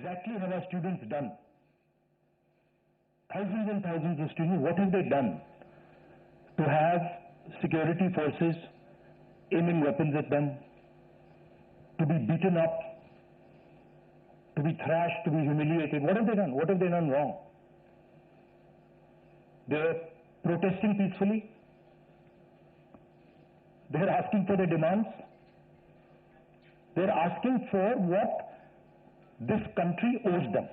exactly have our students done? Thousands and thousands of students, what have they done to have security forces aiming weapons at them, to be beaten up, to be thrashed, to be humiliated? What have they done? What have they done wrong? They're protesting peacefully. They're asking for their demands. They're asking for what this country owes them.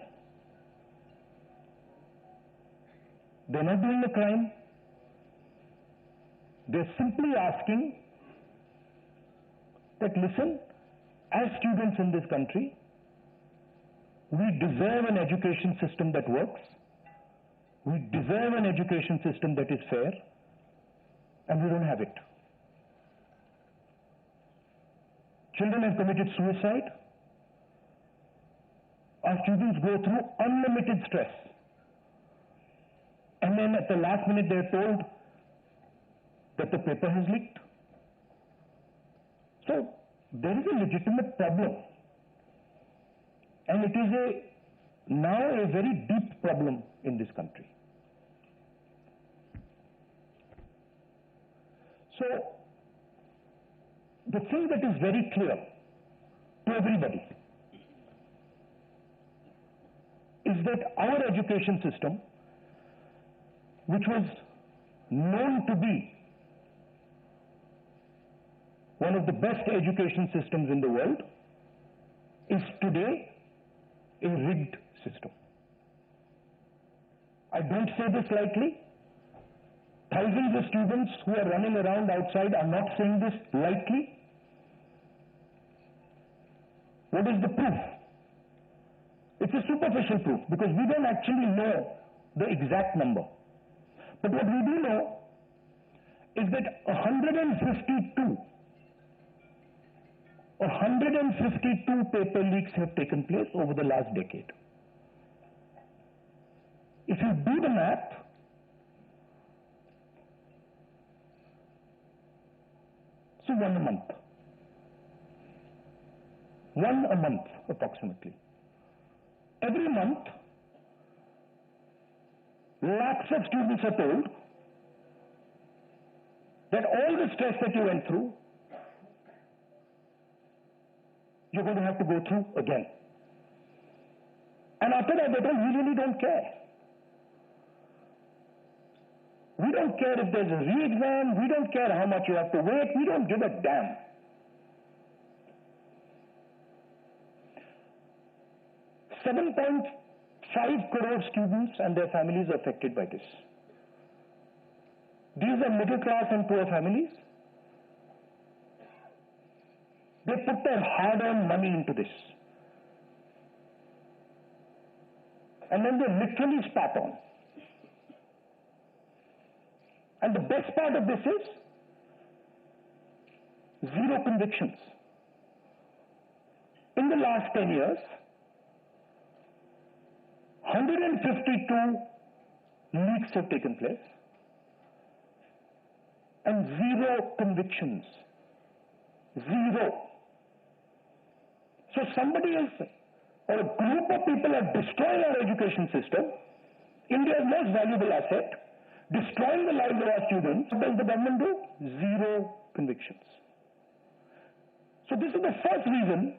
They're not doing a crime. They're simply asking that, listen, as students in this country, we deserve an education system that works. We deserve an education system that is fair, and we don't have it. Children have committed suicide. Our students go through unlimited stress. And then at the last minute they're told that the paper has leaked. So there is a legitimate problem. And it is now a very deep problem in this country. So the thing that is very clear to everybody is that our education system, which was known to be one of the best education systems in the world, is today a rigged system. I don't say this lightly. Thousands of students who are running around outside are not saying this lightly. What is the proof? It's a superficial proof because we don't actually know the exact number. But what we do know is that 152 paper leaks have taken place over the last decade. If you do the math, so one a month. One a month, approximately. Every month, lakhs of students are told that all the stress that you went through, you're going to have to go through again. And after that, they don't, we really don't care. We don't care if there's a re-exam. We don't care how much you have to wait. We don't give a damn. $7.5 crore students and their families are affected by this. These are middle class and poor families. They put their hard-earned money into this. And then they literally spat on. And the best part of this is zero convictions. In the last 10 years, 152 leaks have taken place and zero convictions. Zero. So somebody is, or a group of people are destroying our education system, India's most valuable asset, destroying the lives of our students. What does the government do? Zero convictions. So this is the first reason,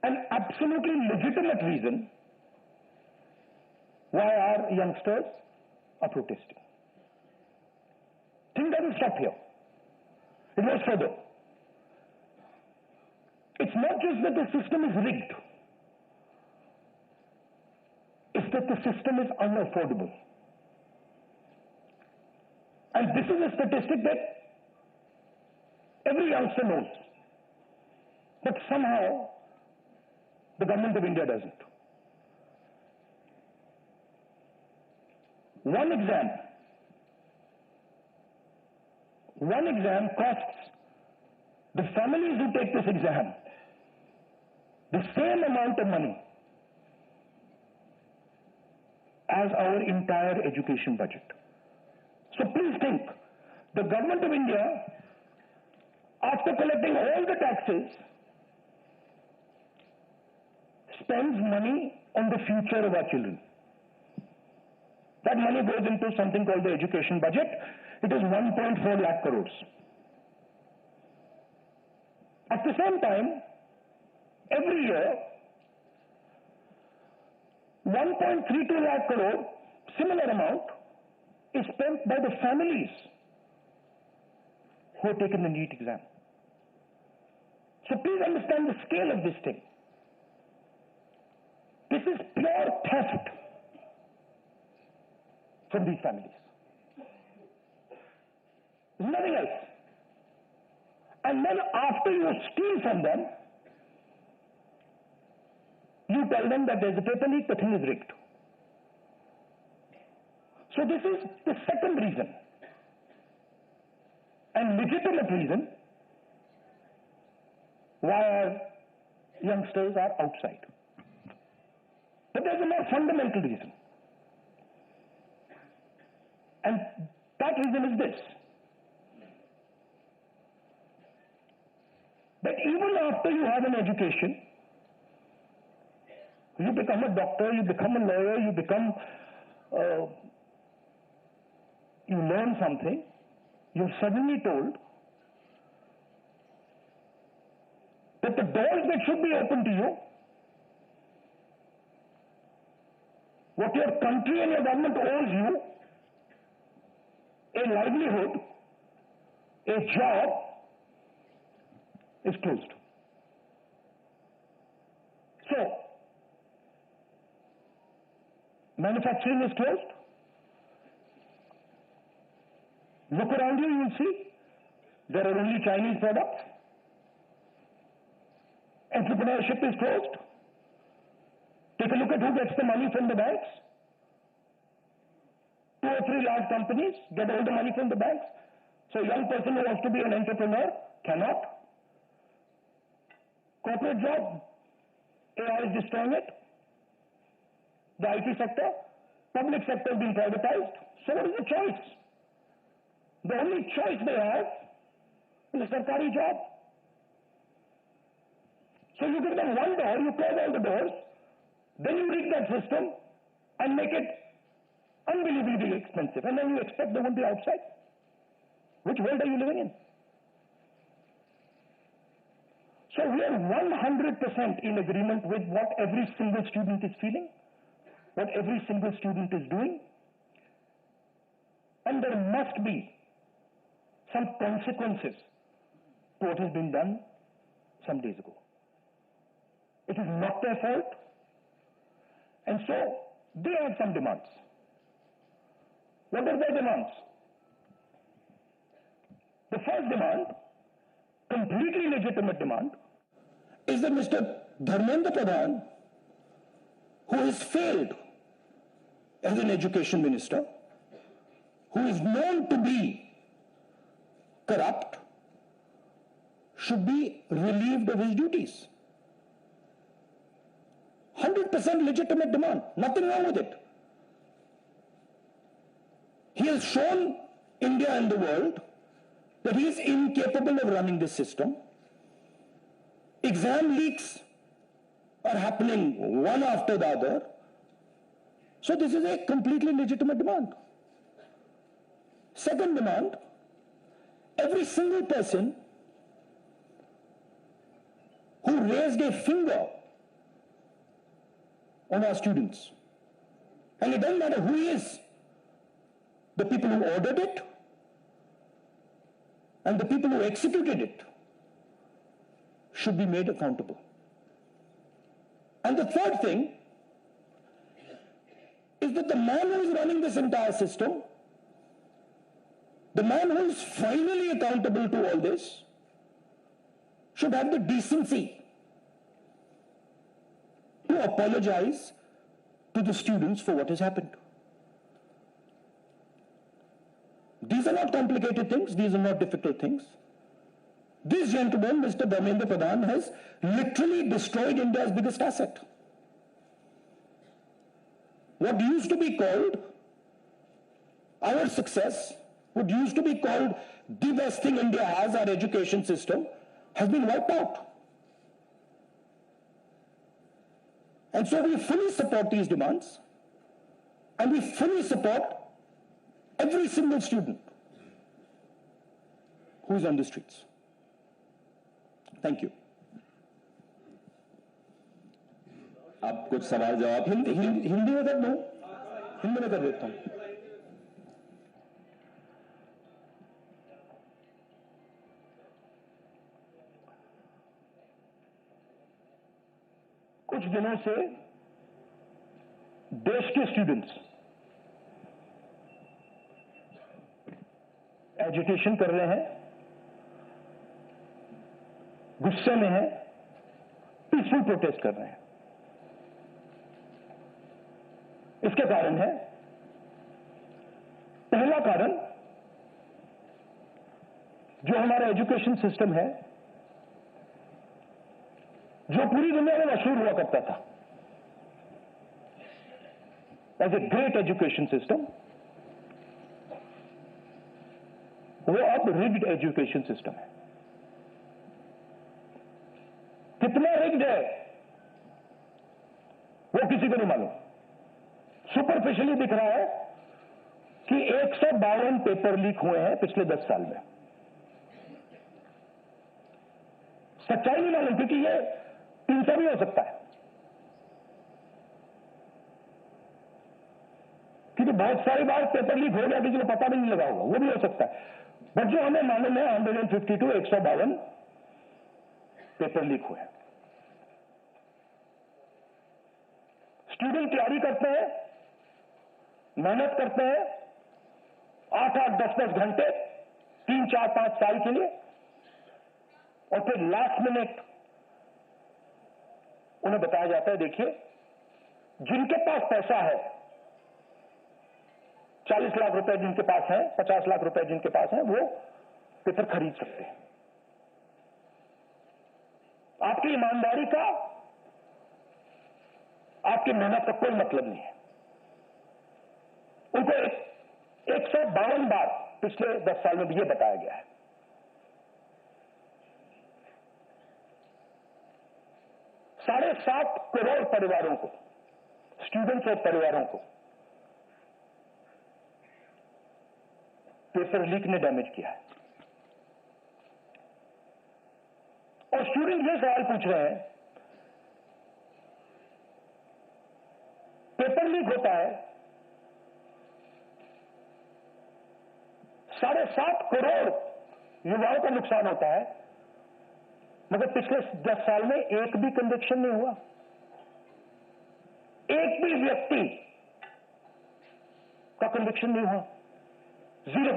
an absolutely legitimate reason, why our youngsters are protesting. Thing doesn't stop here. It goes further. It's not just that the system is rigged. It's that the system is unaffordable. And this is a statistic that every youngster knows. But somehow, the government of India doesn't. One exam costs the families who take this exam the same amount of money as our entire education budget. So please think, the government of India, after collecting all the taxes, spends money on the future of our children. That money goes into something called the education budget. It is 1.4 lakh crores. At the same time, every year, 1.32 lakh crore, similar amount, is spent by the families who have taken the NEET exam. So please understand the scale of this thing. This is pure theft from these families. There's nothing else. And then after you steal from them, you tell them that there's a paper leak, the thing is rigged. So this is the second reason, and legitimate reason, why our youngsters are outside. But there's a more fundamental reason. And that reason is this: that even after you have an education, you become a doctor, you become a lawyer, you become, you learn something, you're suddenly told that the doors that should be open to you, what your country and your government owes you, a livelihood, a job, is closed. So, manufacturing is closed. Look around you, you'll see there are only Chinese products. Entrepreneurship is closed. Take a look at who gets the money from the banks. 2 or 3 large companies get all the money from the banks. So a young person who wants to be an entrepreneur cannot. Corporate job, AI is destroying it. The IT sector, public sector being privatized. So what is the choice? The only choice they have is a sarkari job. So you give them one door, you close all the doors, then you rig that system and make it unbelievably expensive, and then you expect they won't be outside. Which world are you living in? So we are 100% in agreement with what every single student is feeling, what every single student is doing, and there must be some consequences to what has been done some days ago. It is not their fault, and so they have some demands. What are their demands? The first demand, completely legitimate demand, is that Mr. Dharmendra Pradhan, who has failed as an education minister, who is known to be corrupt, should be relieved of his duties. 100% legitimate demand, nothing wrong with it. He has shown India and the world that he is incapable of running this system. Exam leaks are happening one after the other. So this is a completely legitimate demand. Second demand, every single person who raised a finger on our students, and it doesn't matter who he is, the people who ordered it and the people who executed it, should be made accountable. And the third thing is that the man who is running this entire system, the man who is finally accountable to all this, should have the decency to apologize to the students for what has happened. These are not complicated things, these are not difficult things. This gentleman, Mr. Dharmendra Pradhan, has literally destroyed India's biggest asset. What used to be called our success, what used to be called the best thing India has, our education system, has been wiped out. And so we fully support these demands, and we fully support every single student who is on the streets. Thank you. आप कुछ सवाल जवाब हिंदी में कर दो, हिंदी में कर देता हूं। कुछ दिनों से देश के स्टूडेंट्स एजुटेशन कर रहे हैं, गुस्से में हैं, पीसफुल प्रोटेस्ट कर रहे हैं। इसके कारण है, पहला कारण जो हमारा एजुकेशन सिस्टम है, जो पूरी दुनिया में मशहूर हुआ करता था as a great education system, वो अब रिग्ड एजुकेशन सिस्टम है। कितना रिग्ड है वो किसी को नहीं मालूम। सुपरफिशियली दिख रहा है कि 152 पेपर लीक हुए हैं पिछले 10 साल में। सच्चाई नहीं मालूम, क्योंकि ये 300 भी हो सकता है, क्योंकि बहुत सारी बार पेपर लीक हो गया, किसी को पता भी नहीं लगा होगा, वो भी हो सकता है। बट जो हमें मालूम है 152 पेपर लीक हुए हैं। स्टूडेंट तैयारी करते हैं, मेहनत करते हैं 8-8, 10-10 घंटे, 3, 4, 5 साल के लिए, और फिर लास्ट मिनट उन्हें बताया जाता है, देखिए जिनके पास पैसा है, 40 लाख रुपए जिनके पास है, 50 लाख रुपए जिनके पास है, वो पेपर खरीद सकते हैं। आपकी ईमानदारी का, आपकी मेहनत का कोई मतलब नहीं है। उनको 152 बार पिछले 10 साल में भी ये बताया गया है। ₹7.5 करोड़ परिवारों को, स्टूडेंट्स और परिवारों को पेपर लीक ने डैमेज किया है। और स्टूडेंट ये सवाल पूछ रहे हैं, पेपर लीक होता है, 7.5 करोड़ युवाओं का नुकसान होता है, मगर पिछले 10 साल में एक भी कन्विक्शन नहीं हुआ, एक भी व्यक्ति का कन्विक्शन नहीं हुआ, 0।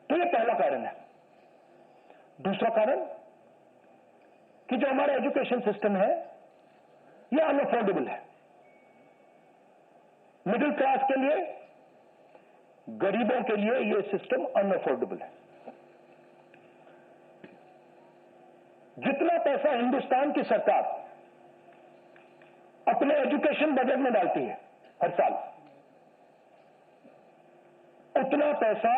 तो ये पहला कारण है। दूसरा कारण कि जो हमारा एजुकेशन सिस्टम है, यह अनअफोर्डेबल है। मिडिल क्लास के लिए, गरीबों के लिए यह सिस्टम अनअफोर्डेबल है। जितना पैसा हिंदुस्तान की सरकार अपने एजुकेशन बजट में डालती है हर साल, उतना पैसा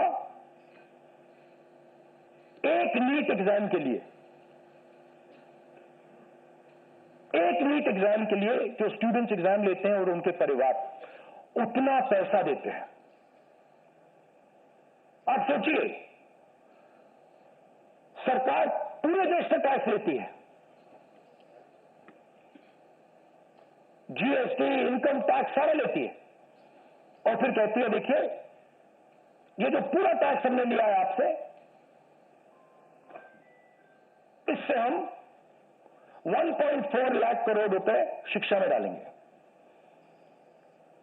एक नीट एग्जाम के लिए, जो स्टूडेंट्स एग्जाम लेते हैं और उनके परिवार, उतना पैसा देते हैं। आप सोचिए, सरकार पूरे देश से टैक्स लेती है, जीएसटी, इनकम टैक्स सारा लेती है, और फिर कहती है देखिए ये जो पूरा टैक्स हमने लिया है आपसे, इससे हम 1.4 लाख करोड़ रुपए शिक्षा में डालेंगे।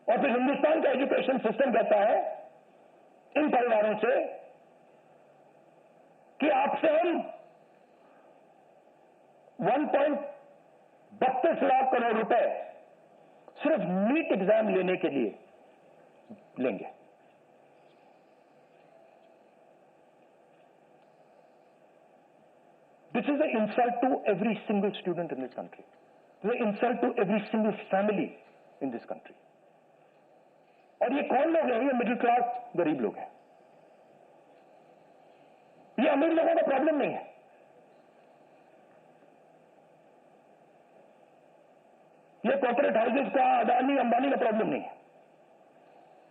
और फिर हिंदुस्तान का एजुकेशन सिस्टम कहता है इन परिवारों से कि आपसे हम 1.32 लाख करोड़ रुपए सिर्फ नीट एग्जाम लेने के लिए लेंगे। This is an insult to every single student in this country. This is an insult to every single family in this country. और ये कौन लोग हैं? ये मिडिल क्लास गरीब लोग हैं। ये अमीर लोगों का प्रॉब्लम नहीं है। ये कॉर्पोरेट हाउसेज का, अदानी अंबानी का प्रॉब्लम नहीं है,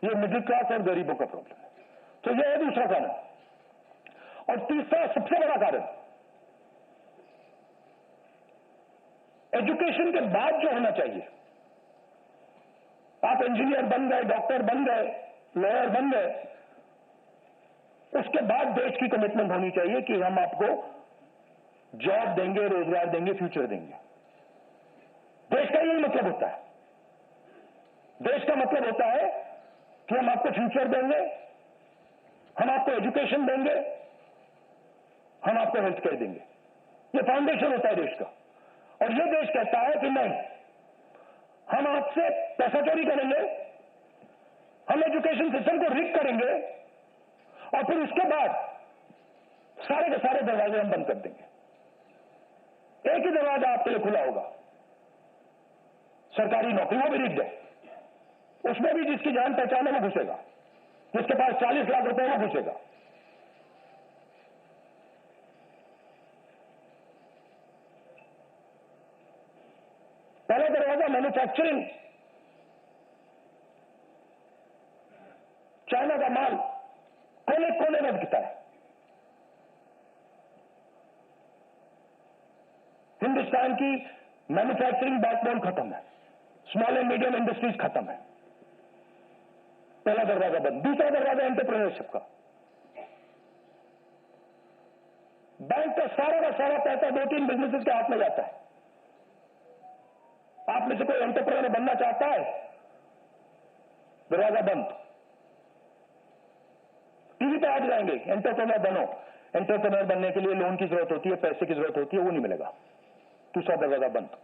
ये मिडिल क्लास और गरीबों का प्रॉब्लम है। तो ये है दूसरा कारण। और तीसरा सबसे बड़ा कारण, एजुकेशन के बाद जो होना चाहिए, आप इंजीनियर बन गए, डॉक्टर बन गए, लॉयर बन गए, उसके बाद देश की कमिटमेंट होनी चाहिए कि हम आपको जॉब देंगे, रोजगार देंगे, फ्यूचर देंगे। देश का यही मतलब होता है। देश का मतलब होता है कि हम आपको फ्यूचर देंगे, हम आपको एजुकेशन देंगे, हम आपको हेल्थ केयर देंगे। ये फाउंडेशन होता है देश का। और ये देश कहता है कि नहीं, हम आपसे पैसा चोरी करेंगे, हम एजुकेशन सिस्टम को रिग करेंगे और फिर उसके बाद सारे के सारे दरवाजे हम बंद कर देंगे। एक ही दरवाजा आपके लिए खुला होगा, सरकारी नौकरी, वो भी रिग्ड है। उसमें भी जिसकी जान पहचान है वो घुसेगा, जिसके पास 40 लाख रुपए वो घुसेगा। पहला दरवाजा मैन्युफैक्चरिंग, चाइना का माल कोने कोने में बिकता है, हिंदुस्तान की मैन्युफैक्चरिंग बैकबोन खत्म है, स्मॉल एंड मीडियम इंडस्ट्रीज खत्म है। पहला दरवाजा बंद। दूसरा दरवाजा एंटरप्रेन्योरशिप का। बैंक का सारा पैसा 2-3 बिजनेसेस के हाथ में जाता है। आप में से कोई एंटरप्रेन्योर बनना चाहता है, दरवाजा बंद। टीवी पे आ जाएंगे, एंटरप्रेन्योर बनो। एंटरप्रेन्योर बनने के लिए लोन की जरूरत होती है, पैसे की जरूरत होती है, वो नहीं मिलेगा। दूसरा दरवाजा बंद।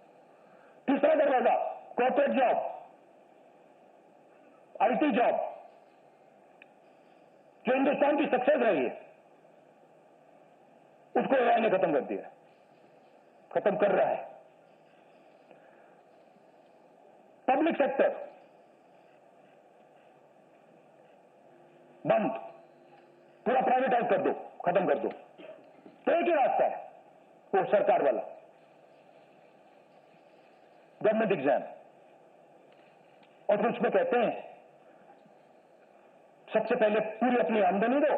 तीसरा दरवाजा कॉर्पोरेट जॉब, आईटी जॉब, जो हिंदुस्तान की सक्सेस रही है, उसको एआई ने खत्म कर दिया, खत्म कर रहा है। पब्लिक सेक्टर बंद, पूरा प्राइवेटाइज कर दो, खत्म कर दो। तो एक ही रास्ता है, वो सरकार वाला, गवर्नमेंट एग्जाम। और फिर उसमें कहते हैं सबसे पहले पूरी अपनी आमदनी दो,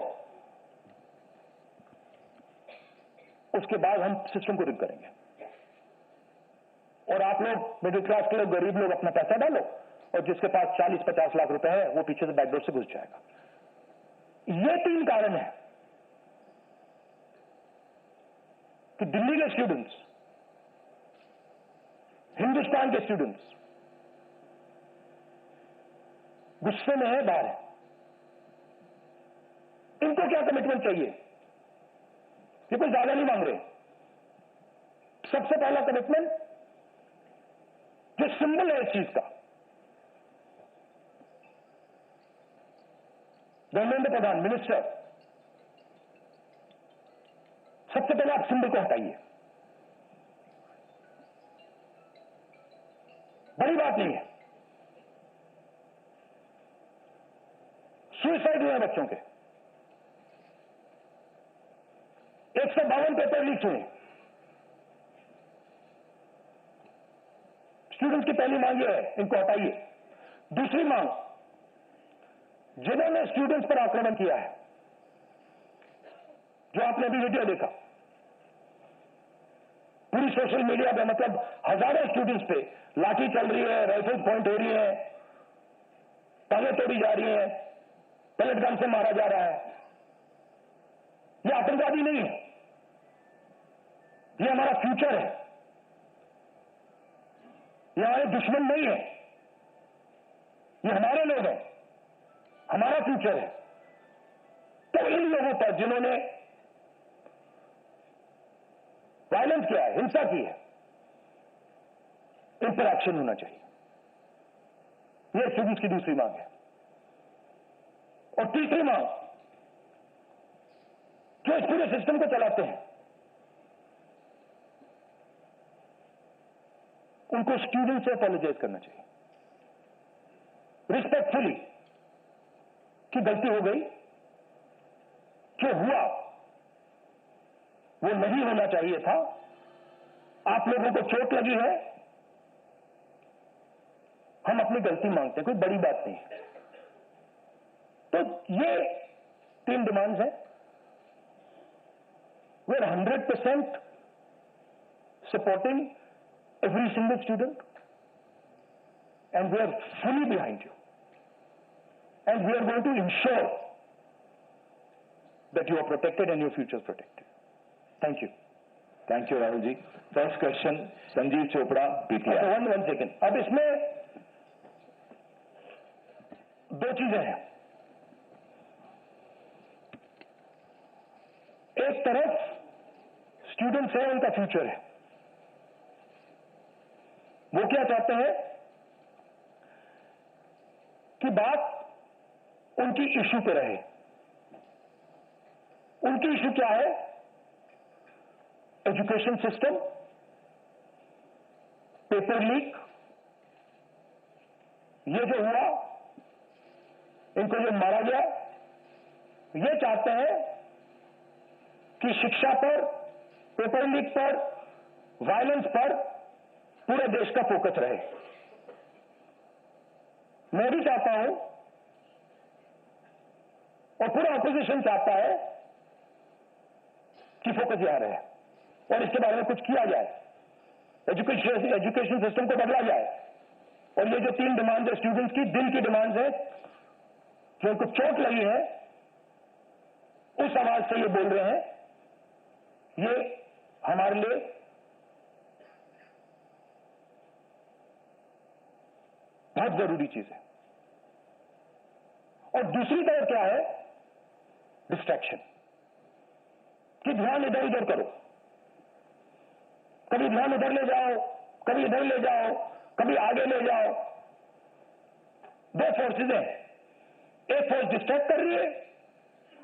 उसके बाद हम सिस्टम को रिग करेंगे। और आप लोग मिडिल क्लास के लोग, गरीब लोग अपना पैसा डालो, और जिसके पास 40-50 लाख रुपए है वो पीछे से बैकडोर से घुस जाएगा। ये 3 कारण है कि दिल्ली के स्टूडेंट्स, हिंदुस्तान के स्टूडेंट्स गुस्से में है, बाहर है। इनको क्या कमिटमेंट चाहिए? ये कोई ज्यादा नहीं मांग रहे। सबसे पहला कमिटमेंट जो सिंबल है इस चीज का, धर्मेंद्र प्रधान मिनिस्टर, सबसे पहले आप सिंबल को हटाइए। बड़ी बात नहीं है। सुसाइड हुए बच्चों के 152 पेपर लीक हुए। स्टूडेंट्स की पहली मांग यह है, इनको हटाइए। दूसरी मांग, जिन्होंने स्टूडेंट्स पर आक्रमण किया है, जो आपने भी वीडियो देखा, पूरी सोशल मीडिया पे, मतलब हजारों स्टूडेंट्स पे लाठी चल रही है, राइफल पॉइंट हो रही है, टांगें तोड़ी जा रही हैं, पेलेट गन से मारा जा रहा है। ये आतंकवादी नहीं है, ये हमारा फ्यूचर है, ये हमारे दुश्मन नहीं है, ये हमारे लोग हैं, हमारा फ्यूचर है। तो इन लोगों पर जिन्होंने वायलेंस किया है, हिंसा की है, इन पर एक्शन होना चाहिए। यह स्टूडेंट्स की दूसरी मांग है। और तीसरी मांग, जो इस पूरे सिस्टम को चलाते हैं, उनको स्टूडेंट से अपोलोजाइज करना चाहिए, रिस्पेक्टफुली, कि गलती हो गई, जो हुआ वो नहीं होना चाहिए था, आप लोगों को चोट लगी है, हम अपनी गलती मांगते हैं, कोई बड़ी बात नहीं है। तो ये 3 डिमांड्स हैं। We are 100% supporting every single student, and we are fully behind you, and we are going to ensure that you are protected and your future is protected. Thank you. Thank you Rahul ji. First question Sanjeev Chopra PTI. One second. अब इसमें 2 चीजें हैं। एक तरफ students हैं, उनका future है, वो क्या चाहते हैं कि बात उनकी इश्यू पे रहे। उनकी इश्यू क्या है? एजुकेशन सिस्टम, पेपर लीक, ये जो हुआ, इनको जो मारा गया, ये चाहते हैं कि शिक्षा पर, पेपर लीक पर, वायलेंस पर पूरे देश का फोकस रहे। मैं भी चाहता हूं और पूरा ऑपोजिशन चाहता है कि फोकस यहां रहे और इसके बारे में कुछ किया जाए, एजुकेशन सिस्टम को बदला जाए। और ये जो 3 डिमांड है स्टूडेंट्स की, दिल की डिमांड है, जो उनको चोट लगी है, उस आवाज से ये बोल रहे हैं, ये हमारे लिए बहुत जरूरी चीज है। और दूसरी तरफ क्या है? डिस्ट्रैक्शन, कि ध्यान इधर उधर करो, कभी ध्यान उधर ले जाओ, कभी इधर ले जाओ, कभी आगे ले जाओ। 2 फोर्सेज हैं, एक फोर्स डिस्ट्रैक्ट कर रही है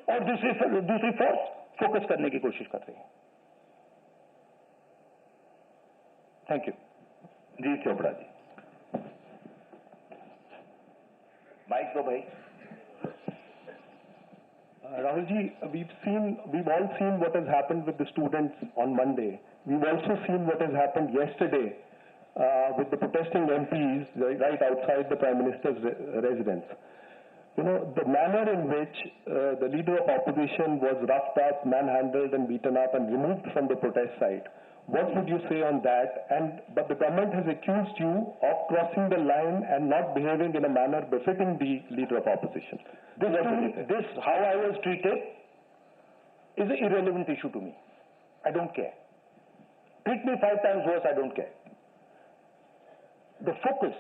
और दूसरी फोर्स फोकस करने की कोशिश कर रही है। Thank you. Ji Chopra ji, mike दो भाई। Rahul ji, we've all seen what has happened with the students on Monday. We've also seen what has happened yesterday with the protesting MPs right outside the Prime Minister's residence. You know, the manner in which the leader of opposition was roughed up, manhandled and beaten up and removed from the protest site. What would you say on that? But the government has accused you of crossing the line and not behaving in a manner befitting the leader of opposition. This, how I was treated, is an irrelevant issue to me. I don't care. Treat me 5 times worse, I don't care. The focus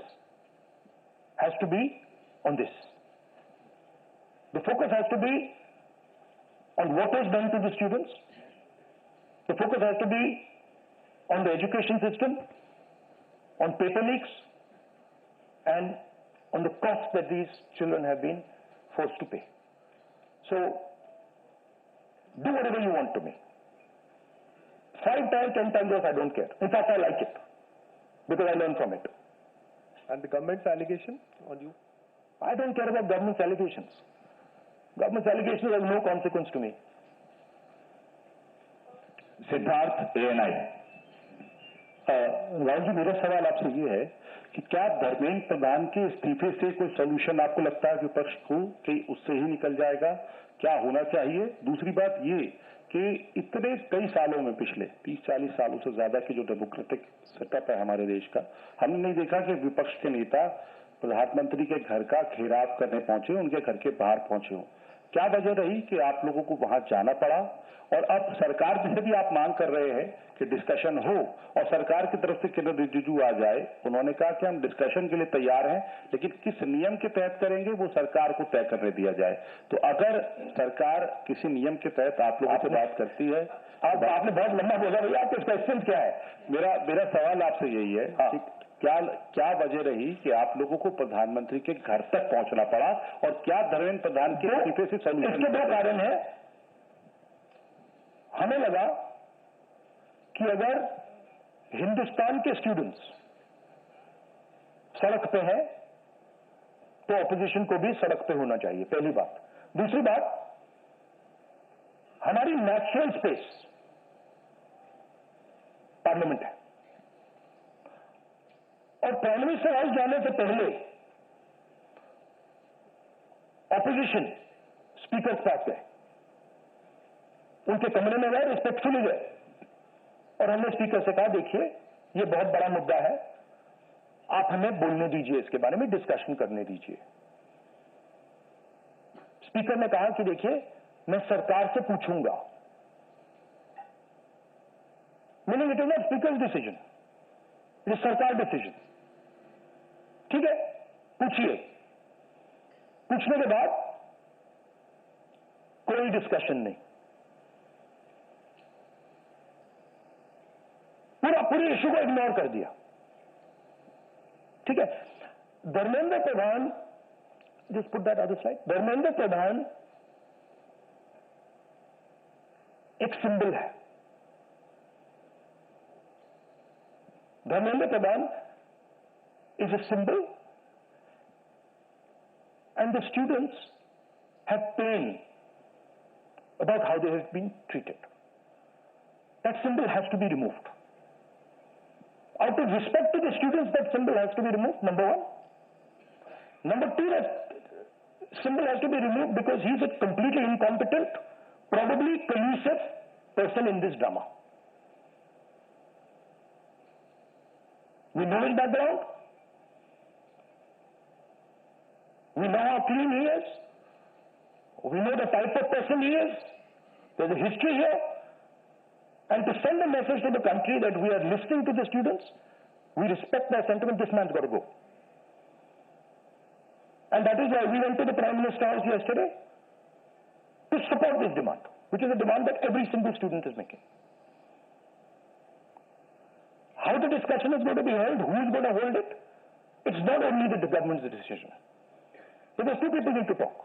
has to be on this. The focus has to be on what is done to the students. The focus has to be on the education system, on paper leaks, and on the cost that these children have been forced to pay. So, do whatever you want to me. 5 times, 10 times worse, I don't care. In fact, I like it, because I learn from it. And the government's allegation on you? I don't care about government's allegations. Government's allegations have no consequence to me. Siddharth ANI। Rahul ji, मेरा सवाल आपसे ये है कि क्या धर्मेंद्र प्रधान के इस्तीफे से कोई सोल्यूशन आपको लगता है विपक्ष को कि उससे ही निकल जाएगा? क्या होना चाहिए? दूसरी बात ये कि इतने कई सालों में, पिछले 30-40 सालों से ज्यादा की जो डेमोक्रेटिक सेटअप है हमारे देश का, हमने नहीं देखा कि विपक्ष के नेता प्रधानमंत्री के घर का घेराव करने पहुंचे, उनके घर के बाहर पहुंचे हो। क्या वजह रही कि आप लोगों को वहां जाना पड़ा? और अब सरकार से भी आप मांग कर रहे हैं कि डिस्कशन हो और सरकार की तरफ से किरण रिजिजू आ जाए। उन्होंने कहा कि हम डिस्कशन के लिए तैयार हैं, लेकिन किस नियम के तहत करेंगे वो सरकार को तय करने दिया जाए। तो अगर सरकार किसी नियम के तहत आप लोगों से बात करती है, आपने बहुत लंबा बोला भैया, आपके क्वेश्चन क्या है? मेरा सवाल आपसे यही है कि क्या वजह रही कि आप लोगों को प्रधानमंत्री के घर तक पहुंचना पड़ा और क्या धर्मेंद्र प्रधान के इस्तीफे से सोल्यूशन? इसके 2 कारण है। हमें लगा कि अगर हिंदुस्तान के स्टूडेंट्स सड़क पे हैं तो ऑपोजिशन को भी सड़क पे होना चाहिए, पहली बात। दूसरी बात, हमारी नेचुरल स्पेस पार्लियामेंट है। और प्राइम मिनिस्टर हाउस जाने से पहले ऑपोजिशन स्पीकर के पास गए, उनके कमरे में गए, रिस्पेक्टफुली गए, और हमने स्पीकर से कहा देखिए ये बहुत बड़ा मुद्दा है, आप हमें बोलने दीजिए, इसके बारे में डिस्कशन करने दीजिए। स्पीकर ने कहा कि देखिए मैं सरकार से पूछूंगा, meaning it is not speaker decision, it is सरकार डिसीजन। ठीक है, पूछिए। पूछने के बाद कोई डिस्कशन नहीं, पूरी इश्यू को इग्नोर कर दिया। ठीक है, Dharmendra Pradhan, just put that other slide, Dharmendra Pradhan एक सिंबल है। धर्मेंद्र प्रधान is a symbol, and the students have pain about how they have been treated. That symbol has to be removed. Out of respect to the students, that symbol has to be removed, number one. Number two, that symbol has to be removed because he is a completely incompetent, probably collusive person in this drama. We know his background. We know how clean he is. We know the type of person he is. There's a history here. And to send a message to the country that we are listening to the students, we respect their sentiment, this man's got to go. And that is why we went to the Prime Minister's house yesterday to support this demand, which is a demand that every single student is making. How the discussion is going to be held, who is going to hold it, it's not only the government's decision. Because two people need to talk.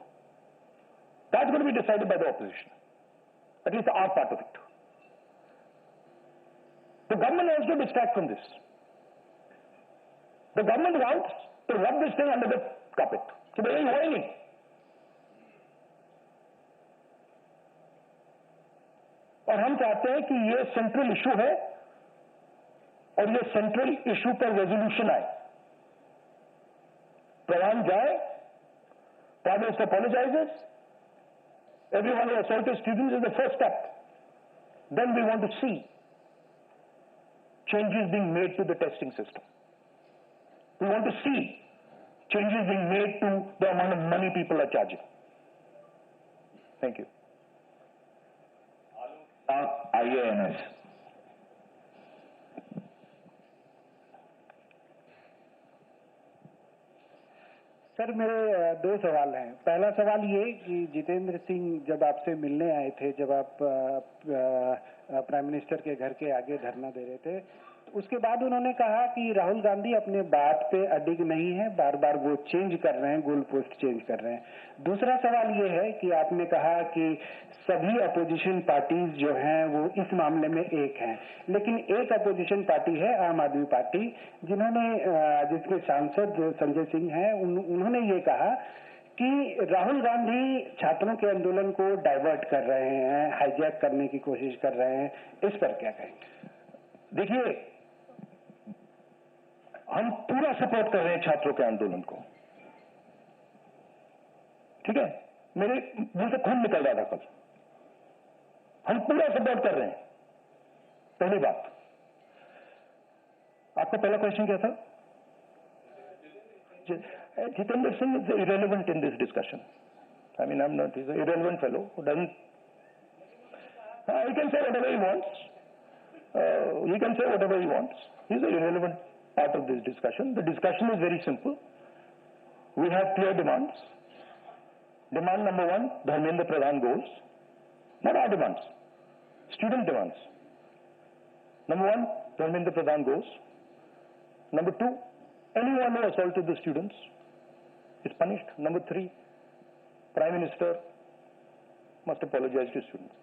That's going to be decided by the opposition. At least our part of it. The government wants to distract from this. The government wants to rub this thing under the carpet. So they are avoiding it. और हम चाहते हैं कि ये central issue है और ये central issue पर रेजोल्यूशन आए। प्रधान जाए, Prime Minister apologizes, everyone who assaulted students is the first step. Then we want to see changes being made to the testing system. We want to see changes being made to the amount of money people are charging. Thank you. IANS. Sir मेरे दो सवाल हैं। पहला सवाल ये कि जितेंद्र सिंह जब आपसे मिलने आए थे, जब आप प्राइम मिनिस्टर के घर के आगे धरना दे रहे थे, उसके बाद उन्होंने कहा कि राहुल गांधी अपने बात पे अडिग नहीं है, बार बार वो चेंज कर रहे हैं, गोल पोस्ट चेंज कर रहे हैं। दूसरा सवाल ये है कि आपने कहा कि सभी अपोजिशन पार्टीज जो हैं वो इस मामले में एक हैं, लेकिन एक अपोजिशन पार्टी है आम आदमी पार्टी, जिसके सांसद संजय सिंह हैं, उन्होंने ये कहा कि राहुल गांधी छात्रों के आंदोलन को डाइवर्ट कर रहे हैं, हाईजैक करने की कोशिश कर रहे हैं। इस पर क्या कहेंगे? देखिए, हम पूरा सपोर्ट कर रहे हैं छात्रों के आंदोलन को। ठीक है, मेरे मुंह से खून निकल रहा था कल। हम पूरा सपोर्ट कर रहे हैं। पहली बात, आपका पहला क्वेश्चन क्या था? Jitendra Singh is irrelevant in this discussion. I mean, he's an irrelevant fellow who doesn't, he can say whatever he wants. He can say whatever he wants. He's an irrelevant part of this discussion. The discussion is very simple. We have clear demands. Demand number one, Dharmendra Pradhan goes. Not our demands, student demands. Number one, Dharmendra Pradhan goes. Number two, anyone who assaulted the students is punished. Number three, Prime Minister must apologize to students.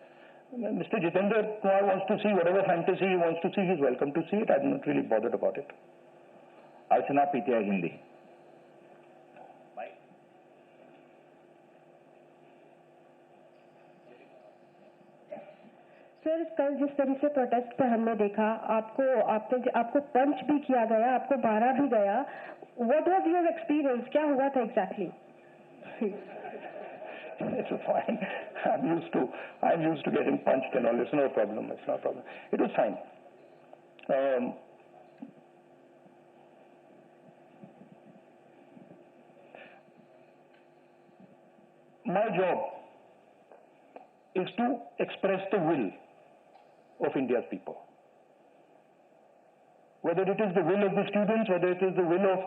Mr. Jitendra Kumar wants to see whatever fantasy he wants to see. He's welcome to see it. I'm not really bothered about it. Archana Pitiya Hindi. Sir, कल जिस तरह से protest पे हमने देखा, आपको पंच भी किया गया, आपको मारा भी गया. What was your experience? क्या हुआ था exactly? It's fine. I'm used to getting punched and all. It's no problem. It's not a problem. It was fine. My job is to express the will of India's people. Whether it is the will of the students, whether it is the will of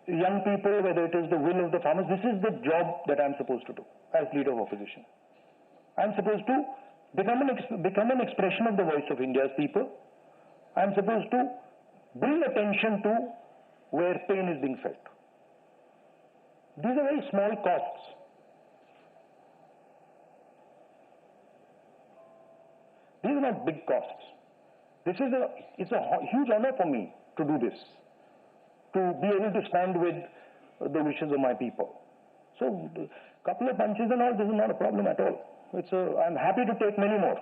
young people, whether it is the will of the farmers, this is the job that I'm supposed to do as leader of opposition. I'm supposed to become an expression of the voice of India's people. I'm supposed to bring attention to where pain is being felt. These are very small costs. These are not big costs. It's a huge honor for me to do this, to be able to stand with the wishes of my people. So, a couple of punches and all, this is not a problem at all. I'm happy to take many more.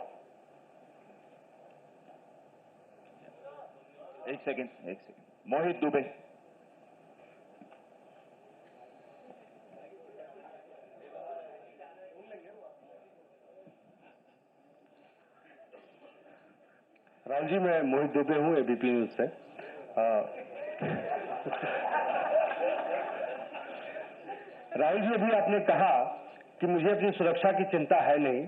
एक second. मोहित दुबे. राहुल जी, मैं मोहित दुबे हूँ, ABP news से. राहुल जी, अभी आपने कहा कि मुझे अपनी सुरक्षा की चिंता है नहीं,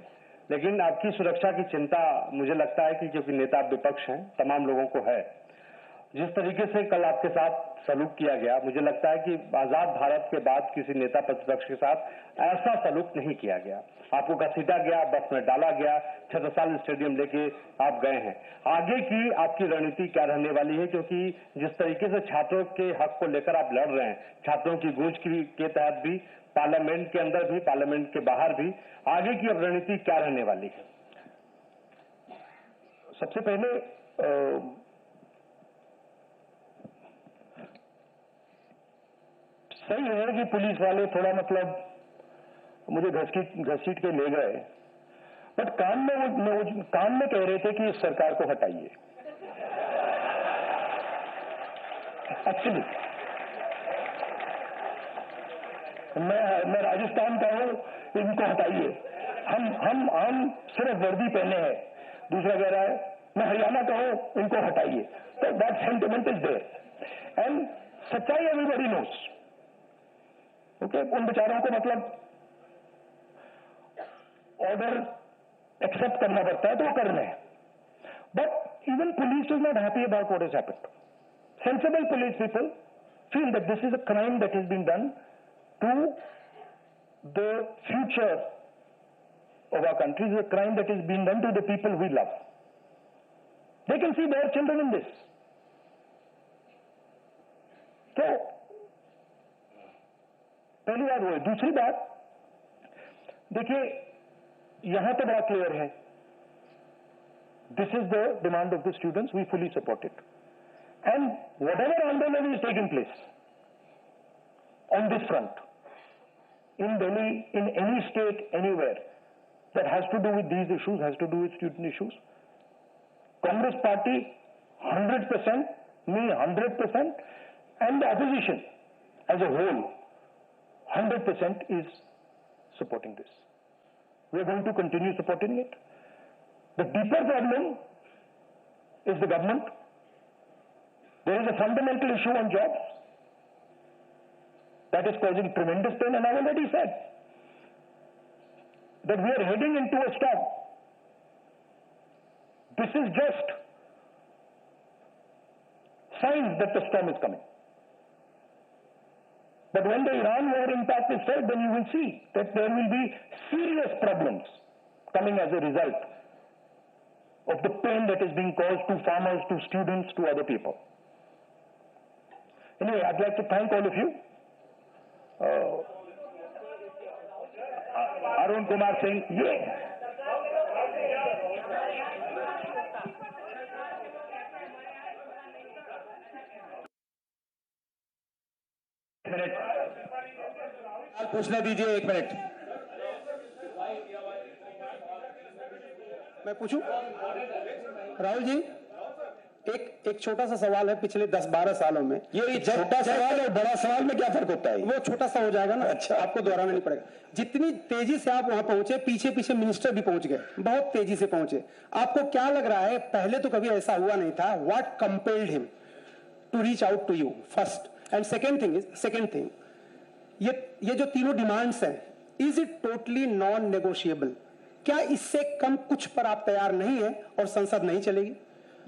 लेकिन आपकी सुरक्षा की चिंता मुझे लगता है कि क्योंकि नेता विपक्ष हैं, तमाम लोगों को है. जिस तरीके से कल आपके साथ सलूक किया गया, मुझे लगता है कि आजाद भारत के बाद किसी नेता प्रतिपक्ष के साथ ऐसा सलूक नहीं किया गया. आपको घसीटा गया, बस में डाला गया, छत्रसाल स्टेडियम लेके आप गए हैं. आगे की आपकी रणनीति क्या रहने वाली है? क्योंकि जिस तरीके से छात्रों के हक को लेकर आप लड़ रहे हैं, छात्रों की गूंज के तहत भी, पार्लियामेंट के अंदर भी, पार्लियामेंट के बाहर भी, आगे की अब रणनीति क्या रहने वाली है? सबसे पहले सही है कि पुलिस वाले थोड़ा मुझे घसीट के ले गए, बट कान में कह रहे थे कि इस सरकार को हटाइए. एक्चुअली मैं राजस्थान का हूं, इनको हटाइए. हम सिर्फ वर्दी पहने हैं. दूसरा कह रहा है मैं हरियाणा का हूं, इनको हटाइए. तो that sentiment is there and सच्चाई एवरीबॉडी नोस. ओके, उन बेचारों को ऑर्डर एक्सेप्ट करना पड़ता है, तो वो कर रहे हैं. But even police is not happy about what has happened. Sensible police people feel that this is a crime that has been done to the future of our country. This is a crime that is being done to the people we love. They can see their children in this. तो पहली बात वो है. दूसरी बात, देखिए, यहां तो बड़ा क्लियर है. This is the demand of the students. We fully support it. And whatever underlay is taking place on this front, in Delhi, in any state, anywhere, that has to do with these issues, has to do with student issues, Congress party 100%, me 100%, and the opposition as a whole 100% is supporting this. We are going to continue supporting it. The deeper problem is the government. There is a fundamental issue on jobs that is causing tremendous pain, and I already said that we are heading into a storm. This is just signs that the storm is coming. But when the Iran war impact is felt, then you will see that there will be serious problems coming as a result of the pain that is being caused to farmers, to students, to other people. Anyway, I'd like to thank all of you. Arun Kumar Singh. पूछने दीजिए, 1 minute. मैं पूछूं? राहुल जी, एक छोटा सा सवाल है। पिछले 10-12 सालों में ये छोटा सवाल और बड़ा सवाल में क्या फर्क होता है? वो छोटा सा हो जाएगा ना। अच्छा, आपको दोहराना नहीं पड़ेगा। जितनी तेजी से आप वहां पहुंचे, पीछे पीछे मिनिस्टर भी पहुंच गए, बहुत तेजी से पहुंचे। आपको क्या लग रहा है, पहले तो कभी ऐसा हुआ नहीं था, what compelled him to reach out to you first? And second thing, ये जो तीनों डिमांड्स हैं, is it totally non negotiable? क्या इससे कम कुछ पर आप तैयार नहीं है और संसद नहीं चलेगी?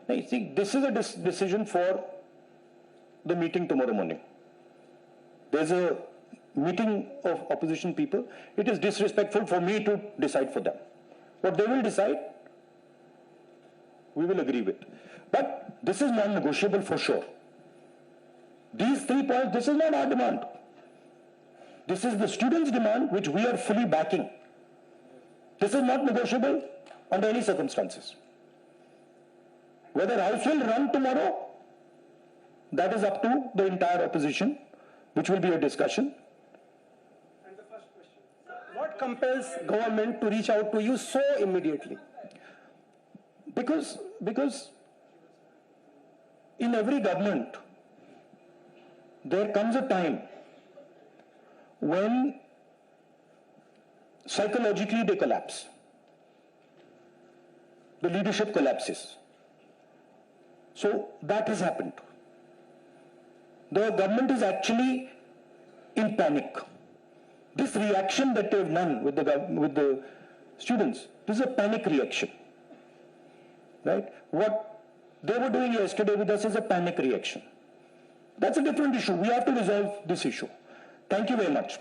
नहीं, see, this is a decision for the meeting tomorrow morning. There's a meeting of opposition people. It is disrespectful for me to decide for them. What they will decide, we will agree with. But this is non-negotiable for sure. These 3 points, this is not our demand. This is the students' demand, which we are fully backing. This is not negotiable under any circumstances. Whether House will run tomorrow, that is up to the entire opposition, which will be a discussion. And the first question, what compels government to reach out to you so immediately? Because in every government, there comes a time when psychologically they collapse. The leadership collapses. So that has happened. The government is actually in panic. This reaction that they have done with the students, this is a panic reaction, right? What they were doing yesterday with us is a panic reaction. That's a different issue. We have to resolve this issue. Thank you very much.